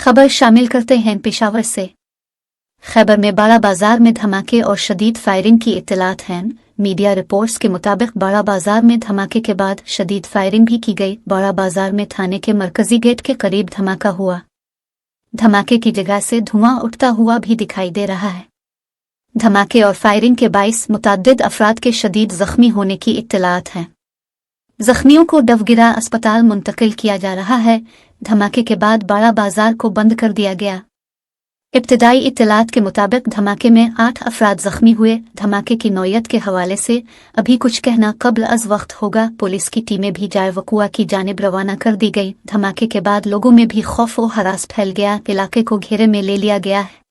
खबर शामिल करते हैं पेशावर से। खैबर में बाड़ा बाजार में धमाके और शदीद फायरिंग की इत्तलात हैं। मीडिया रिपोर्ट्स के मुताबिक बाड़ा बाजार में धमाके के बाद शदीद फायरिंग भी की गई। बाड़ा बाजार में थाने के मरकजी गेट के करीब धमाका हुआ। धमाके की जगह से धुआं उठता हुआ भी दिखाई दे रहा है। धमाके और फायरिंग के बाइस मुतअद्दिद अफराद के शदीद जख्मी होने की इत्तलात हैं। जख्मियों को डवगिरा अस्पताल मुंतकिल किया जा रहा है। धमाके के बाद बाड़ा बाजार को बंद कर दिया गया। इब्तिदाई इत्तलात के मुताबिक धमाके में 8 अफराद जख्मी हुए। धमाके की नौयत के हवाले से अभी कुछ कहना कब्ल अज वक्त होगा। पुलिस की टीमें भी जाए वकुआ की जानिब रवाना कर दी गई। धमाके के बाद लोगों में भी खौफ व हरास फैल गया। इलाके को घेरे में ले लिया गया है।